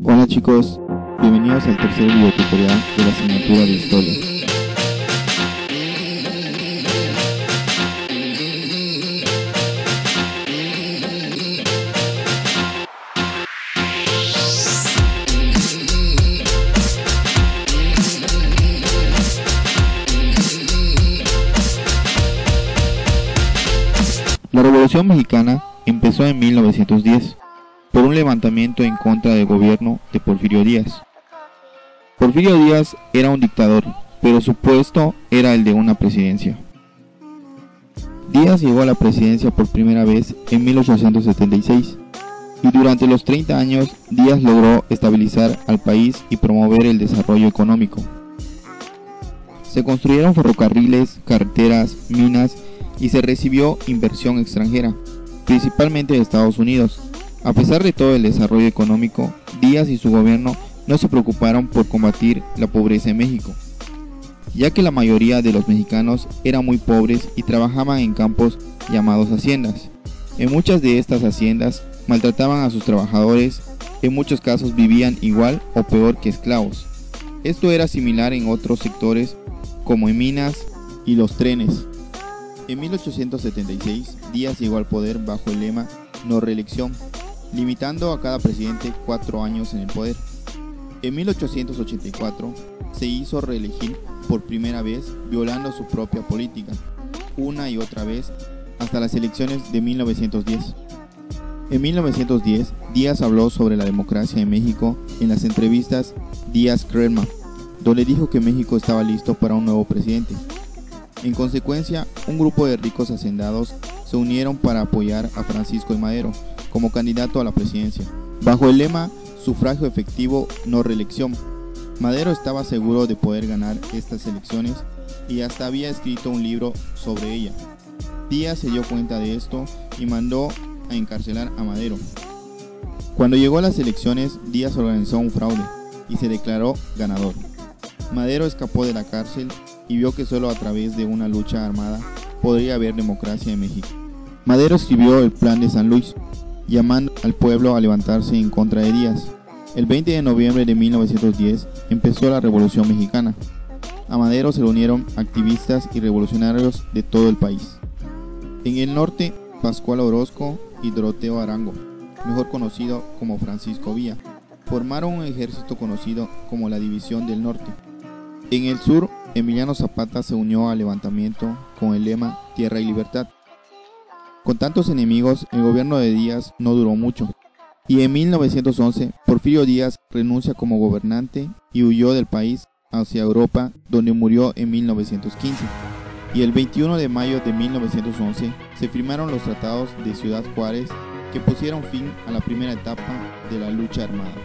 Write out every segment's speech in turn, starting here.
Hola chicos, bienvenidos al tercer videotutorial de la asignatura de Historia. La Revolución Mexicana empezó en 1910. Por un levantamiento en contra del gobierno de Porfirio Díaz. Porfirio Díaz era un dictador, pero su puesto era el de una presidencia. Díaz llegó a la presidencia por primera vez en 1876, y durante los 30 años Díaz logró estabilizar al país y promover el desarrollo económico. Se construyeron ferrocarriles, carreteras, minas y se recibió inversión extranjera, principalmente de Estados Unidos. A pesar de todo el desarrollo económico, Díaz y su gobierno no se preocuparon por combatir la pobreza en México, ya que la mayoría de los mexicanos eran muy pobres y trabajaban en campos llamados haciendas. En muchas de estas haciendas maltrataban a sus trabajadores, en muchos casos vivían igual o peor que esclavos. Esto era similar en otros sectores como en minas y los trenes. En 1876, Díaz llegó al poder bajo el lema "no reelección", limitando a cada presidente 4 años en el poder. En 1884 se hizo reelegir por primera vez, violando su propia política, una y otra vez, hasta las elecciones de 1910. En 1910, Díaz habló sobre la democracia en México en las entrevistas Díaz-Krellman, donde dijo que México estaba listo para un nuevo presidente. En consecuencia, un grupo de ricos hacendados se unieron para apoyar a Francisco I. Madero como candidato a la presidencia, bajo el lema "sufragio efectivo, no reelección". Madero estaba seguro de poder ganar estas elecciones y hasta había escrito un libro sobre ella. Díaz se dio cuenta de esto y mandó a encarcelar a Madero. Cuando llegó a las elecciones, Díaz organizó un fraude y se declaró ganador. Madero escapó de la cárcel y vio que solo a través de una lucha armada podría haber democracia en México. Madero escribió el Plan de San Luis, llamando al pueblo a levantarse en contra de Díaz. El 20 de noviembre de 1910 empezó la Revolución Mexicana. A Madero se le unieron activistas y revolucionarios de todo el país. En el norte, Pascual Orozco y Doroteo Arango, mejor conocido como Francisco Villa, formaron un ejército conocido como la División del Norte. En el sur, Emiliano Zapata se unió al levantamiento con el lema "Tierra y Libertad". Con tantos enemigos, el gobierno de Díaz no duró mucho, y en 1911 Porfirio Díaz renuncia como gobernante y huyó del país hacia Europa, donde murió en 1915. Y el 21 de mayo de 1911 se firmaron los tratados de Ciudad Juárez, que pusieron fin a la primera etapa de la lucha armada.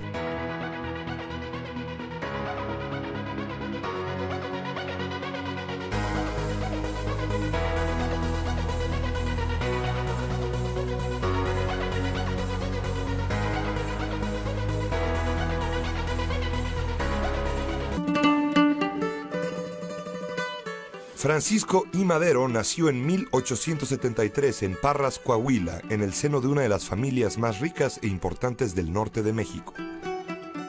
Francisco I. Madero nació en 1873 en Parras, Coahuila, en el seno de una de las familias más ricas e importantes del norte de México.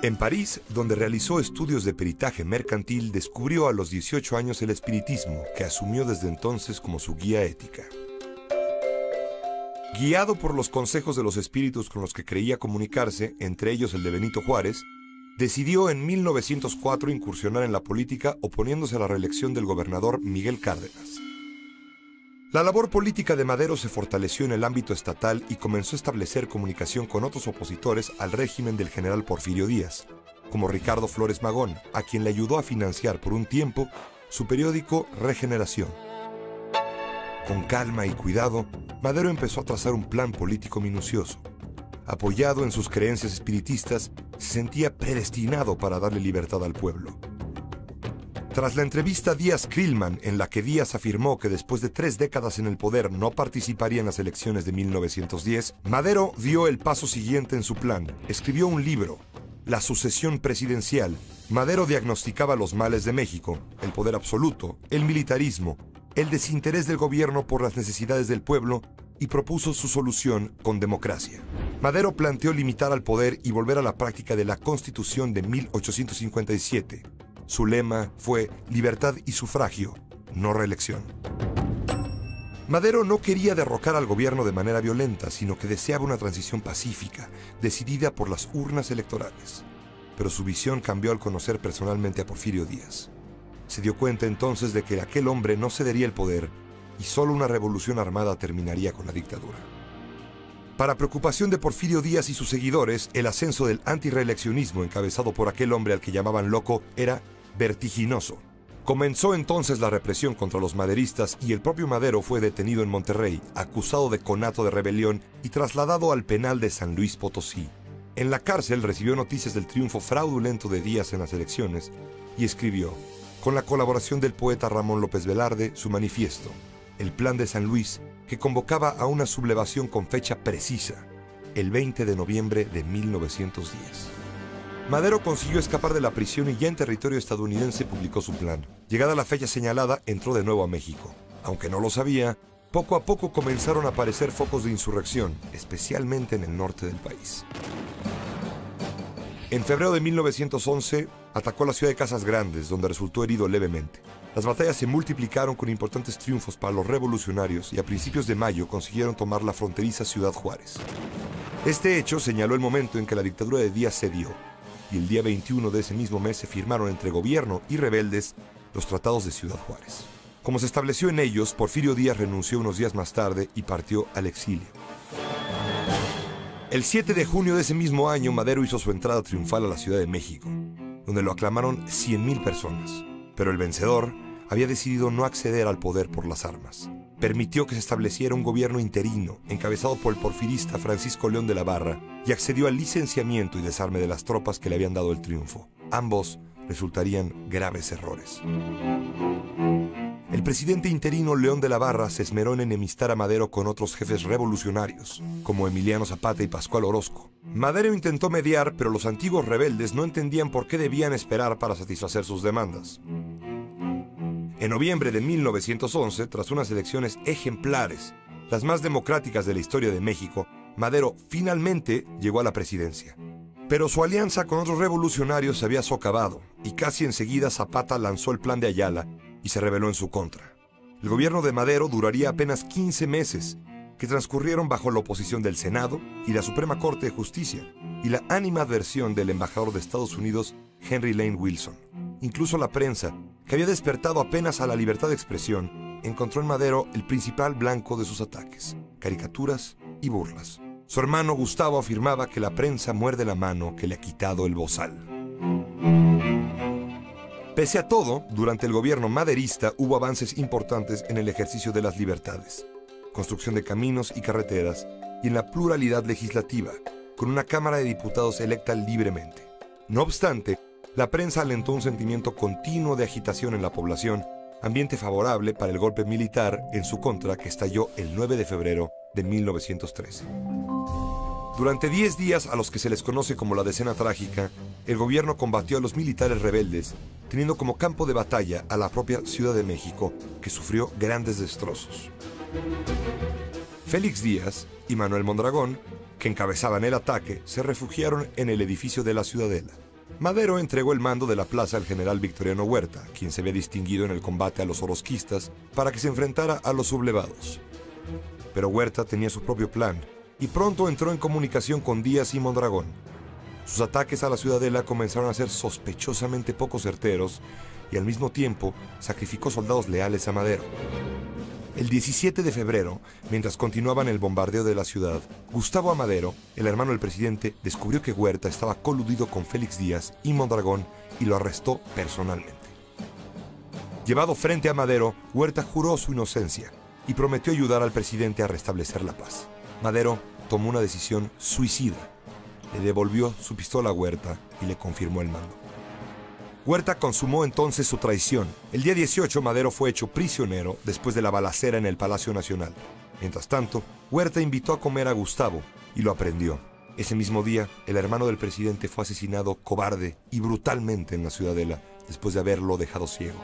En París, donde realizó estudios de peritaje mercantil, descubrió a los 18 años el espiritismo, que asumió desde entonces como su guía ética. Guiado por los consejos de los espíritus con los que creía comunicarse, entre ellos el de Benito Juárez, decidió en 1904 incursionar en la política oponiéndose a la reelección del gobernador Miguel Cárdenas. La labor política de Madero se fortaleció en el ámbito estatal y comenzó a establecer comunicación con otros opositores al régimen del general Porfirio Díaz, como Ricardo Flores Magón, a quien le ayudó a financiar por un tiempo su periódico Regeneración. Con calma y cuidado, Madero empezó a trazar un plan político minucioso. Apoyado en sus creencias espiritistas, se sentía predestinado para darle libertad al pueblo. Tras la entrevista Díaz-Krellman, en la que Díaz afirmó que después de 3 décadas en el poder no participaría en las elecciones de 1910, Madero dio el paso siguiente en su plan. Escribió un libro, La sucesión presidencial. Madero diagnosticaba los males de México: el poder absoluto, el militarismo, el desinterés del gobierno por las necesidades del pueblo y propuso su solución con democracia. Madero planteó limitar al poder y volver a la práctica de la Constitución de 1857. Su lema fue libertad y sufragio, no reelección. Madero no quería derrocar al gobierno de manera violenta, sino que deseaba una transición pacífica, decidida por las urnas electorales. Pero su visión cambió al conocer personalmente a Porfirio Díaz. Se dio cuenta entonces de que aquel hombre no cedería el poder y solo una revolución armada terminaría con la dictadura. Para preocupación de Porfirio Díaz y sus seguidores, el ascenso del antirreeleccionismo encabezado por aquel hombre al que llamaban loco era vertiginoso. Comenzó entonces la represión contra los maderistas y el propio Madero fue detenido en Monterrey, acusado de conato de rebelión y trasladado al penal de San Luis Potosí. En la cárcel recibió noticias del triunfo fraudulento de Díaz en las elecciones y escribió, con la colaboración del poeta Ramón López Velarde, su manifiesto, El Plan de San Luis, que convocaba a una sublevación con fecha precisa, el 20 de noviembre de 1910. Madero consiguió escapar de la prisión y ya en territorio estadounidense publicó su plan. Llegada la fecha señalada, entró de nuevo a México. Aunque no lo sabía, poco a poco comenzaron a aparecer focos de insurrección, especialmente en el norte del país. En febrero de 1911, atacó la ciudad de Casas Grandes, donde resultó herido levemente. Las batallas se multiplicaron con importantes triunfos para los revolucionarios y a principios de mayo consiguieron tomar la fronteriza Ciudad Juárez. Este hecho señaló el momento en que la dictadura de Díaz cedió, y el día 21 de ese mismo mes se firmaron entre gobierno y rebeldes los tratados de Ciudad Juárez. Como se estableció en ellos, Porfirio Díaz renunció unos días más tarde y partió al exilio. El 7 de junio de ese mismo año, Madero hizo su entrada triunfal a la Ciudad de México, donde lo aclamaron 100,000 personas. Pero el vencedor había decidido no acceder al poder por las armas. Permitió que se estableciera un gobierno interino, encabezado por el porfirista Francisco León de la Barra, y accedió al licenciamiento y desarme de las tropas que le habían dado el triunfo. Ambos resultarían graves errores. El presidente interino León de la Barra se esmeró en enemistar a Madero con otros jefes revolucionarios, como Emiliano Zapata y Pascual Orozco. Madero intentó mediar, pero los antiguos rebeldes no entendían por qué debían esperar para satisfacer sus demandas. En noviembre de 1911, tras unas elecciones ejemplares, las más democráticas de la historia de México, Madero finalmente llegó a la presidencia. Pero su alianza con otros revolucionarios se había socavado, y casi enseguida Zapata lanzó el Plan de Ayala y se rebeló en su contra. El gobierno de Madero duraría apenas 15 meses, que transcurrieron bajo la oposición del Senado y la Suprema Corte de Justicia, y la animadversión del embajador de Estados Unidos, Henry Lane Wilson. Incluso la prensa, que había despertado apenas a la libertad de expresión, encontró en Madero el principal blanco de sus ataques, caricaturas y burlas. Su hermano Gustavo afirmaba que la prensa muerde la mano que le ha quitado el bozal. Pese a todo, durante el gobierno maderista hubo avances importantes en el ejercicio de las libertades, construcción de caminos y carreteras, y en la pluralidad legislativa, con una Cámara de Diputados electa libremente. No obstante, la prensa alentó un sentimiento continuo de agitación en la población, ambiente favorable para el golpe militar en su contra que estalló el 9 de febrero de 1913. Durante 10 días, a los que se les conoce como la Decena Trágica, el gobierno combatió a los militares rebeldes, teniendo como campo de batalla a la propia Ciudad de México, que sufrió grandes destrozos. Félix Díaz y Manuel Mondragón, que encabezaban el ataque, se refugiaron en el edificio de la Ciudadela. Madero entregó el mando de la plaza al general Victoriano Huerta, quien se había distinguido en el combate a los orozquistas, para que se enfrentara a los sublevados. Pero Huerta tenía su propio plan, y pronto entró en comunicación con Díaz y Mondragón. Sus ataques a la Ciudadela comenzaron a ser sospechosamente poco certeros, y al mismo tiempo sacrificó soldados leales a Madero. El 17 de febrero, mientras continuaban el bombardeo de la ciudad, Gustavo Amadero, el hermano del presidente, descubrió que Huerta estaba coludido con Félix Díaz y Mondragón y lo arrestó personalmente. Llevado frente a Madero, Huerta juró su inocencia y prometió ayudar al presidente a restablecer la paz. Madero tomó una decisión suicida. Le devolvió su pistola a Huerta y le confirmó el mando. Huerta consumó entonces su traición. El día 18, Madero fue hecho prisionero después de la balacera en el Palacio Nacional. Mientras tanto, Huerta invitó a comer a Gustavo y lo aprendió. Ese mismo día, el hermano del presidente fue asesinado cobarde y brutalmente en la Ciudadela, después de haberlo dejado ciego.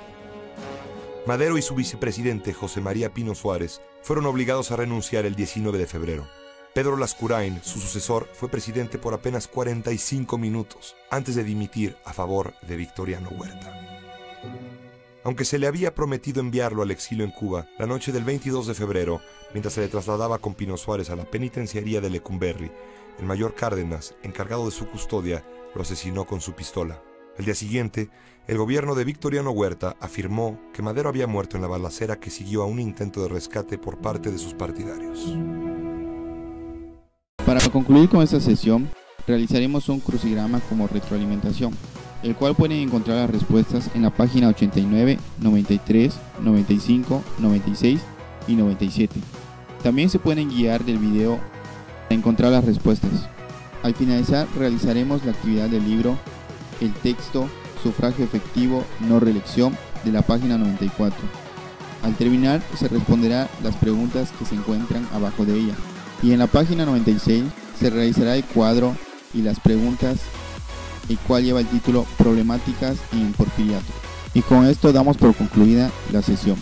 Madero y su vicepresidente José María Pino Suárez fueron obligados a renunciar el 19 de febrero. Pedro Lascurain, su sucesor, fue presidente por apenas 45 minutos antes de dimitir a favor de Victoriano Huerta. Aunque se le había prometido enviarlo al exilio en Cuba, la noche del 22 de febrero, mientras se le trasladaba con Pino Suárez a la penitenciaría de Lecumberri, el mayor Cárdenas, encargado de su custodia, lo asesinó con su pistola. El día siguiente, el gobierno de Victoriano Huerta afirmó que Madero había muerto en la balacera que siguió a un intento de rescate por parte de sus partidarios. Para concluir con esta sesión, realizaremos un crucigrama como retroalimentación, el cual pueden encontrar las respuestas en la página 89, 93, 95, 96 y 97. También se pueden guiar del video para encontrar las respuestas. Al finalizar, realizaremos la actividad del libro El texto, sufragio efectivo, no reelección, de la página 94. Al terminar, se responderá las preguntas que se encuentran abajo de ella. Y en la página 96 se realizará el cuadro y las preguntas, el cual lleva el título Problemáticas en el Porfiriato. Y con esto damos por concluida la sesión.